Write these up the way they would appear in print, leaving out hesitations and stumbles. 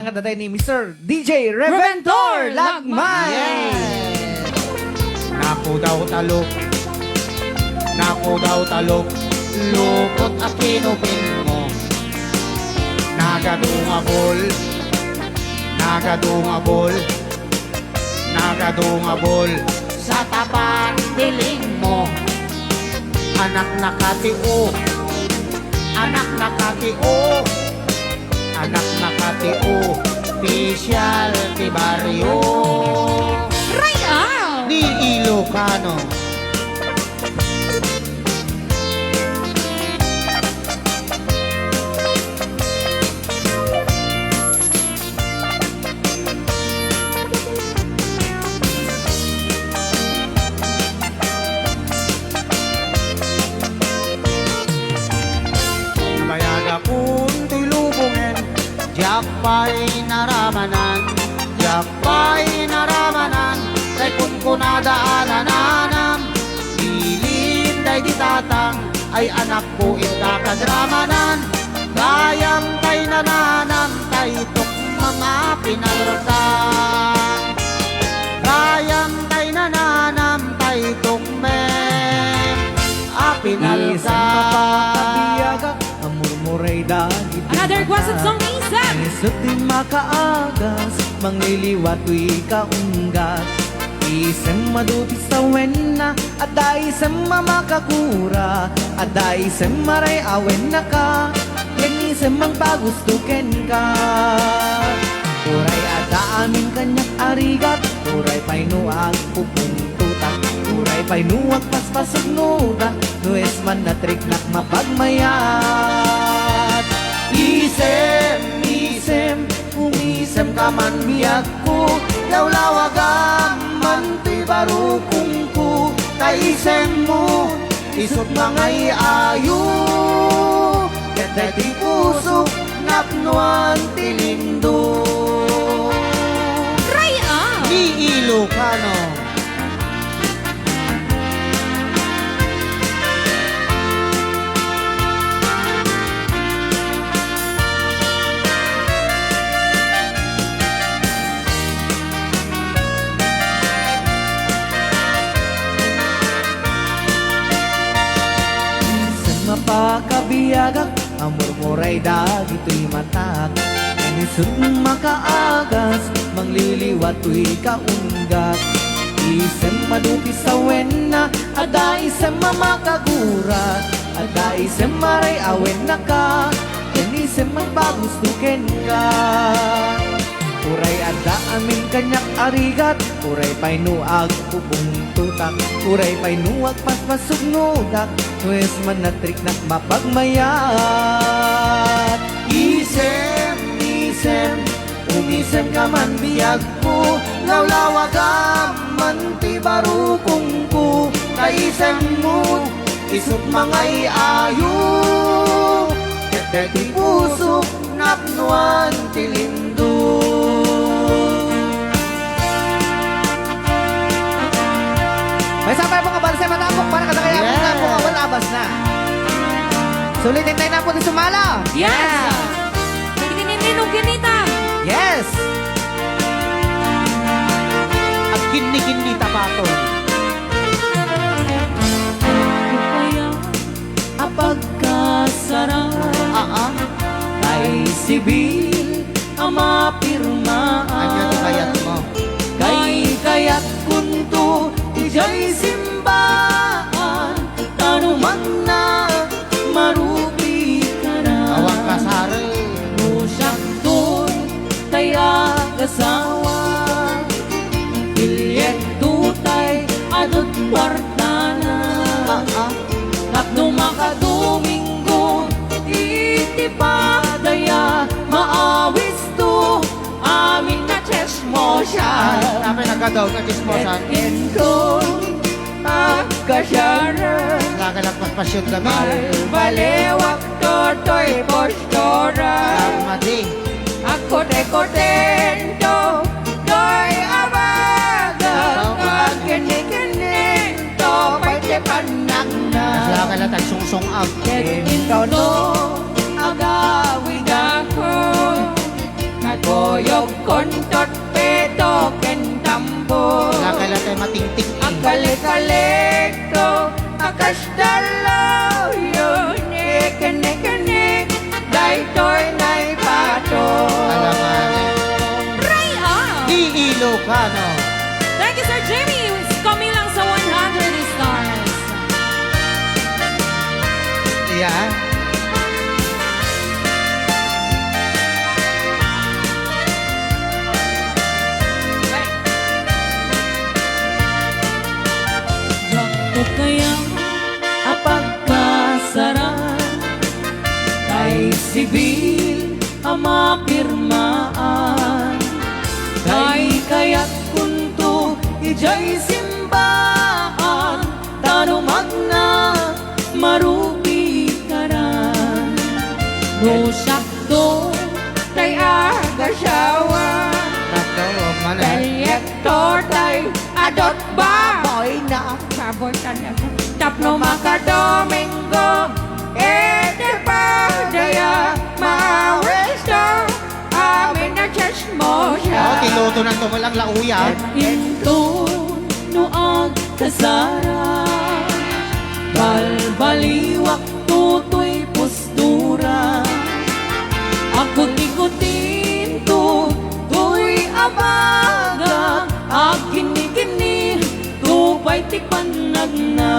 Ang tatay ni Mr. DJ Reventor Lagmay. Yes. Naku daw talok, lukot at kinupin mo. Nagadungabol sa tapan diling mo. Anak nakatio, Pisyal ti baryo Raya! ni Ilocano. Nabayag akong tulubungin, Jakpay naramanan, kay kung kunadaananam, Dilinday di tatang, ay anak ko itakadramanan, Gayam kay nananam, taytok mga pinalrasan. Gayam kay nananam, taytok men, pinalrasan. Isang amurmuray dagit. Another Guasat song Isang! Isot di makaagas, mangliliwat tuy kaunggas. Isang maduti sa wena, at isang mamakakura, at isang maray awen na ka, yan isang magpagustuken ka. Uray ada amin kanyak arigat, uray painuag pupuntutak, uray painuag paspasag nuda, nues man na triknak mapagmayat. Umisem ka man biyak ko, lawlawagam man ti barukong ko, kaisem mo, isot mangay ayo, kaya ti puso, napnuan ti lindo. Raya! Ni Ilocano. Mapakabiyagak, amurmuray dagito'y matag. Kanisot makaagas, mangliliwat tuy kaunggat. Isang maduti sa wena, ada isang mamakagura, ada isang maray awen na ka, yan isang magbagustuken ka. Uray ada amin kanyak arigat, uray painuag pupuntutak, uray painuag paspasog nudak, nues man na triknak mapagmayat. Umisem ka man biyag ko, lawlawagam man ti barukong ko, kaisem mo, isot mangay ayo, kete ti puso, napnuan ti lindo. May sabay mga balsa matapok para kadakaya na po kabalabas na. Sulitin tayo na po ni Sumala. Yes! Nagtinininong kinita! Yes! At gini-gini tapaton. Kaya apagkasarap Ay sibil ang mapirmaan. Ano ti kayat mo? Kayat kunto ijay simbahan, tanuman na marupi ka na. Awang kasari. Musyak doon kaya kasawa, bilyet tutay anot kwartana. Tapno makadomingo iti padaya, maawis to amin na chesmosyan. Namin nagadaw na chismosan. Endon agkasyara, Nagalagpas pasyon kami. balewak totoy postora. Mading. Ako de contento, doy abaga, kagini-kinito, pa'y te panang na. Nagalagpas sungsong ag. Ikaw no, agawid ako, Boyog kontot peto ken tambo Wala kailan tayo matingting. Akalik-alikto akasdalaw yun Ekanek-anek Daytoy na'y pato Alangan. Ray up! Di Ilocano. Thank you, Sir Jimmy. Kami lang sa 100 stars. Yeah. Yakto kaya apagkasaran Kay sibil ang mapirmaan Kay kaya't kunto ijay simbaan Tano magna marupi karan No sakto tay agasyawa Sakto, mana. Proyektor tay adot baboy na baboy talaga Tapno makadomingo Eder pa daya mawesto Amin na just mo siya Oh, tiluto ng tumulang lauya. Into no ag kasara Balbaliwak tutoy postura Ako tikutin to Tuy abaga Agini-gini Tupay tipanagna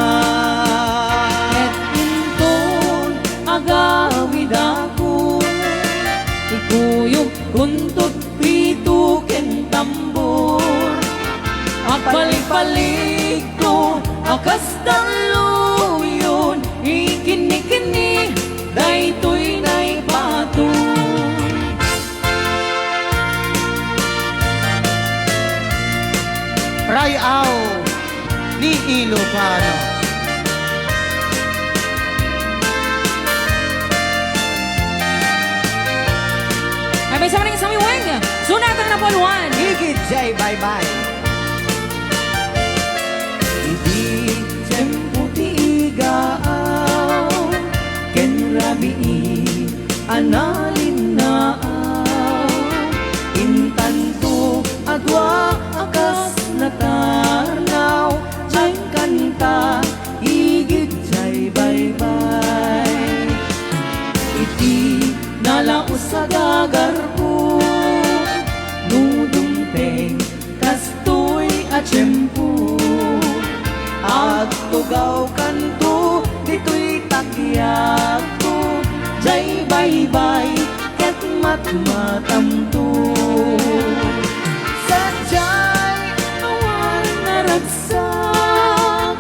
Et inton agawid ako Ikuyog kuntot pito ken tambor Agpalik-palik to akas daluyon Ikini-kini daytoy na'y pato Rayaw ni Ilocano. Ay may sama rin sa aming weng Sunatan na polwan Higit jay bye-bye Idi jempo tiigaaw Ken rabii analin naaw Intanto adwa akas natarnaw Jay kanta higit jay bye-bye Iti nalaos sa gagar ko Nudumpeng kastoy at tiyempo At tugaw kanto dito'y takyak ko Jay bye-bye ket matmatamto Sadyay awan naragsak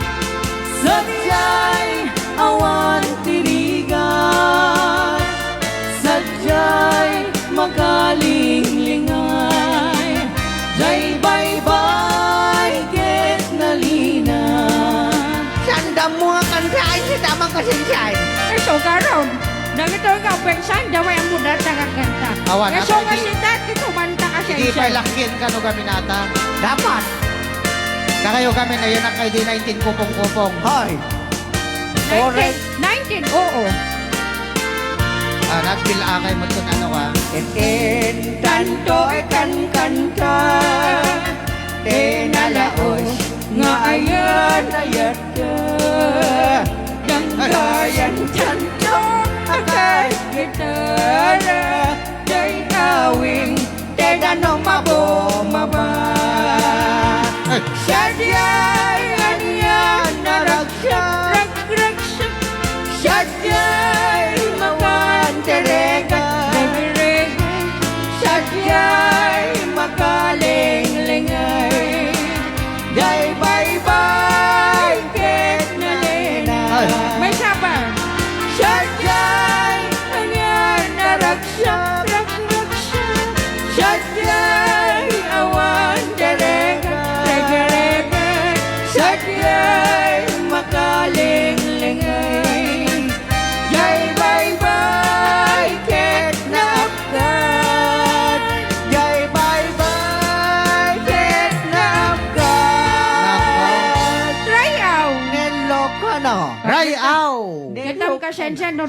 Sadyay awan tirigan Sadyay magalinglingan Jay bye-bye ket nalina Sandam mo nga kansain si tamang kasinsay. Eso karon Nagito ikaw pensan Daway ang muda tagaganta Awan, Eso ata, kasi dati kumanta ka Hindi siya pa lakyan ka no kami nata. Dapat Na kayo kami na yan ang kay di 19 kupong-kupong. Hoy Correct 19 oo Nagpilakay mo ito ano ka. Tanto ay kanta Tenalaos nga ayan ayat ka Danggayan tanto akas gitara Day awing tedanong mabumaba Sadyay anyan naragsak Sadyay makanterega Sadyay makalinglingan Jay bye-bye ket nalena May sapa Sadyay anyan naragsak Sadyay awan terega Sadyay makalinglingan Jay bye-bye ket naapkat Jay bye-bye ket naapkat Rayaw Nelok ano? Rayaw! Gatam ka sensya no